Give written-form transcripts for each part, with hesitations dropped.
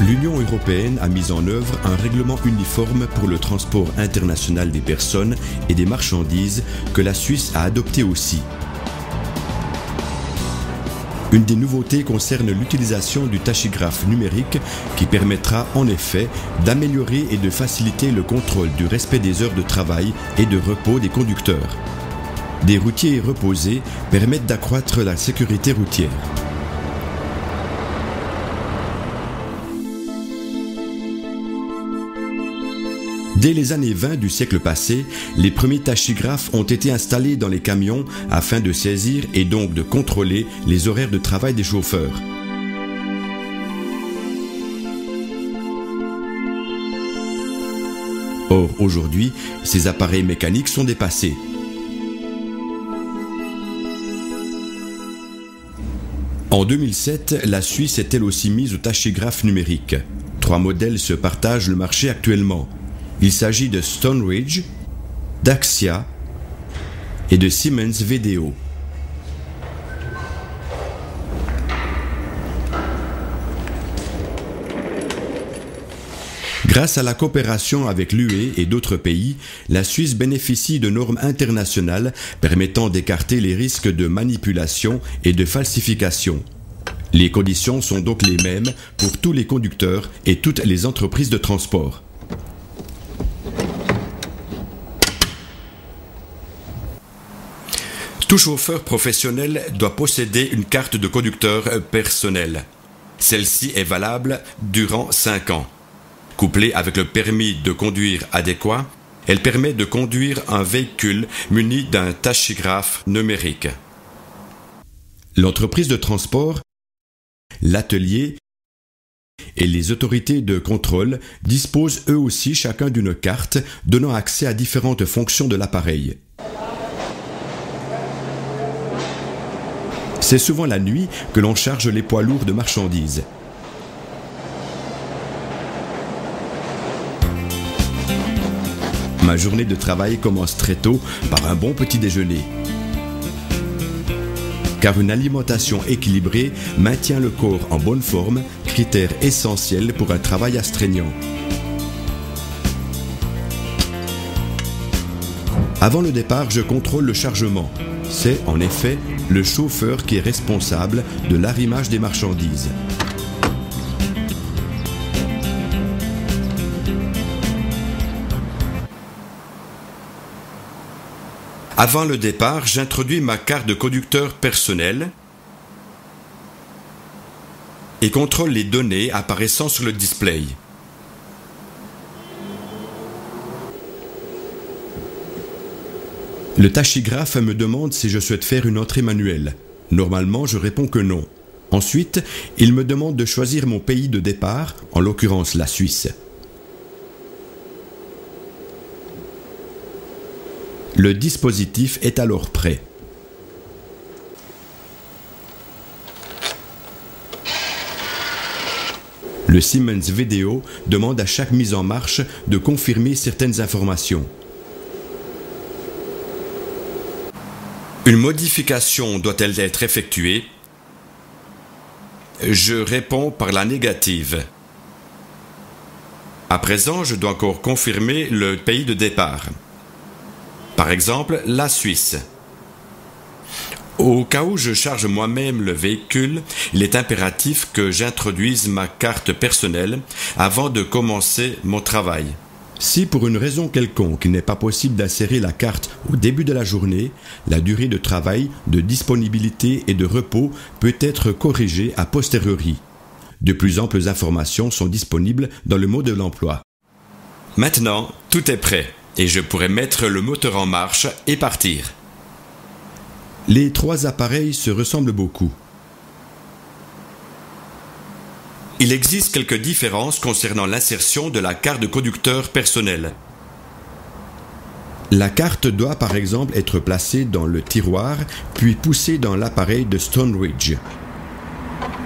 L'Union européenne a mis en œuvre un règlement uniforme pour le transport international des personnes et des marchandises que la Suisse a adopté aussi. Une des nouveautés concerne l'utilisation du tachygraphe numérique qui permettra en effet d'améliorer et de faciliter le contrôle du respect des heures de travail et de repos des conducteurs. Des routiers reposés permettent d'accroître la sécurité routière. Dès les années 20 du siècle passé, les premiers tachygraphes ont été installés dans les camions afin de saisir et donc de contrôler les horaires de travail des chauffeurs. Or, aujourd'hui, ces appareils mécaniques sont dépassés. En 2007, la Suisse est elle aussi mise au tachygraphe numérique. 3 modèles se partagent le marché actuellement. Il s'agit de Stoneridge, d'Axia et de Siemens VDO. Grâce à la coopération avec l'UE et d'autres pays, la Suisse bénéficie de normes internationales permettant d'écarter les risques de manipulation et de falsification. Les conditions sont donc les mêmes pour tous les conducteurs et toutes les entreprises de transport. Tout chauffeur professionnel doit posséder une carte de conducteur personnel. Celle-ci est valable durant 5 ans. Couplée avec le permis de conduire adéquat, elle permet de conduire un véhicule muni d'un tachygraphe numérique. L'entreprise de transport, l'atelier et les autorités de contrôle disposent eux aussi chacun d'une carte donnant accès à différentes fonctions de l'appareil. C'est souvent la nuit que l'on charge les poids lourds de marchandises. Ma journée de travail commence très tôt par un bon petit déjeuner. Car une alimentation équilibrée maintient le corps en bonne forme, critère essentiel pour un travail astreignant. Avant le départ, je contrôle le chargement. C'est en effet le chauffeur qui est responsable de l'arrimage des marchandises. Avant le départ, j'introduis ma carte de conducteur personnel et contrôle les données apparaissant sur le display. Le tachygraphe me demande si je souhaite faire une entrée manuelle. Normalement, je réponds que non. Ensuite, il me demande de choisir mon pays de départ, en l'occurrence la Suisse. Le dispositif est alors prêt. Le Siemens VDO demande à chaque mise en marche de confirmer certaines informations. Une modification doit-elle être effectuée? Je réponds par la négative. À présent, je dois encore confirmer le pays de départ. Par exemple, la Suisse. Au cas où je charge moi-même le véhicule, il est impératif que j'introduise ma carte personnelle avant de commencer mon travail. Si pour une raison quelconque il n'est pas possible d'insérer la carte au début de la journée, la durée de travail, de disponibilité et de repos peut être corrigée a posteriori. De plus amples informations sont disponibles dans le mot de l'emploi. Maintenant, tout est prêt et je pourrais mettre le moteur en marche et partir. Les 3 appareils se ressemblent beaucoup. Il existe quelques différences concernant l'insertion de la carte de conducteur personnel. La carte doit par exemple être placée dans le tiroir, puis poussée dans l'appareil de Stoneridge.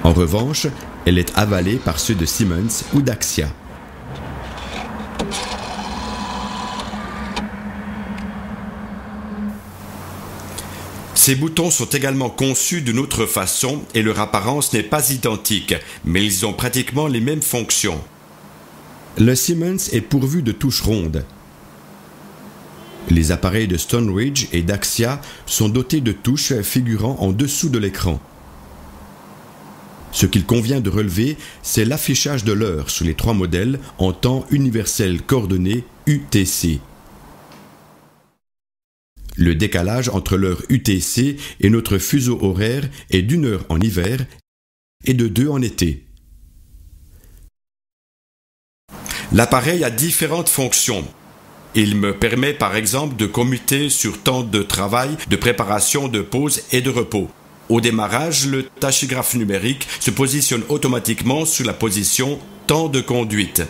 En revanche, elle est avalée par ceux de Siemens ou d'Axia. Ces boutons sont également conçus d'une autre façon et leur apparence n'est pas identique, mais ils ont pratiquement les mêmes fonctions. Le Siemens est pourvu de touches rondes. Les appareils de Stoneridge et d'Axia sont dotés de touches figurant en dessous de l'écran. Ce qu'il convient de relever, c'est l'affichage de l'heure sur les 3 modèles en temps universel coordonné UTC. Le décalage entre l'heure UTC et notre fuseau horaire est d'1 heure en hiver et de 2 en été. L'appareil a différentes fonctions. Il me permet par exemple de commuter sur temps de travail, de préparation, de pause et de repos. Au démarrage, le tachygraphe numérique se positionne automatiquement sur la position temps de conduite.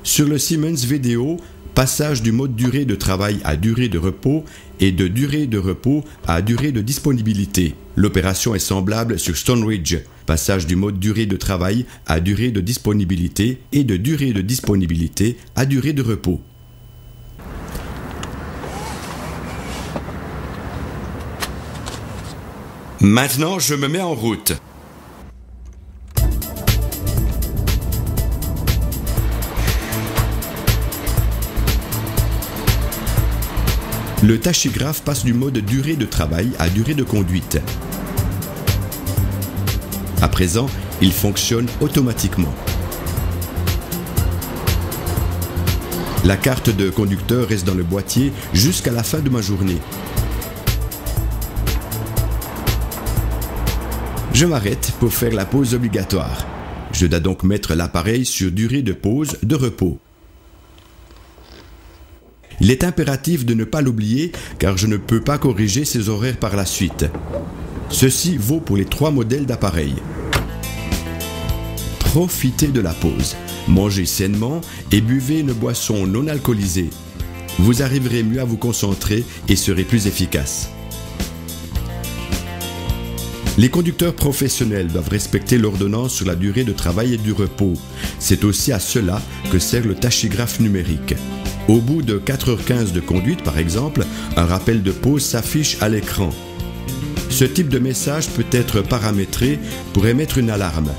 Sur le Siemens VDO, passage du mode durée de travail à durée de repos et de durée de repos à durée de disponibilité. L'opération est semblable sur Stoneridge, passage du mode durée de travail à durée de disponibilité et de durée de disponibilité à durée de repos. Maintenant, je me mets en route. Le tachygraphe passe du mode durée de travail à durée de conduite. À présent, il fonctionne automatiquement. La carte de conducteur reste dans le boîtier jusqu'à la fin de ma journée. Je m'arrête pour faire la pause obligatoire. Je dois donc mettre l'appareil sur durée de pause de repos. Il est impératif de ne pas l'oublier car je ne peux pas corriger ces horaires par la suite. Ceci vaut pour les 3 modèles d'appareils. Profitez de la pause, mangez sainement et buvez une boisson non alcoolisée. Vous arriverez mieux à vous concentrer et serez plus efficace. Les conducteurs professionnels doivent respecter l'ordonnance sur la durée de travail et du repos. C'est aussi à cela que sert le tachygraphe numérique. Au bout de 4h15 de conduite, par exemple, un rappel de pause s'affiche à l'écran. Ce type de message peut être paramétré pour émettre une alarme.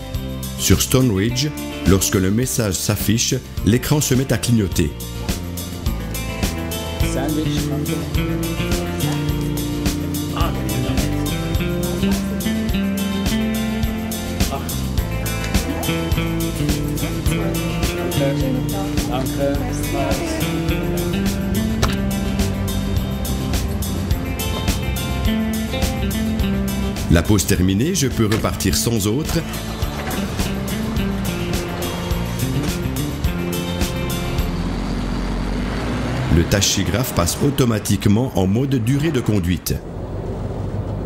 Sur Stoneridge, lorsque le message s'affiche, l'écran se met à clignoter. La pause terminée, je peux repartir sans autre. Le tachygraphe passe automatiquement en mode durée de conduite.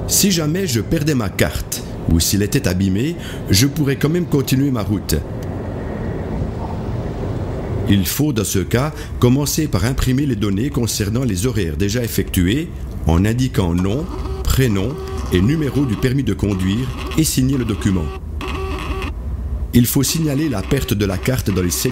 Si jamais je perdais ma carte ou s'il était abîmé, je pourrais quand même continuer ma route. Il faut dans ce cas commencer par imprimer les données concernant les horaires déjà effectués en indiquant nom, prénom et numéro du permis de conduire et signer le document. Il faut signaler la perte de la carte dans les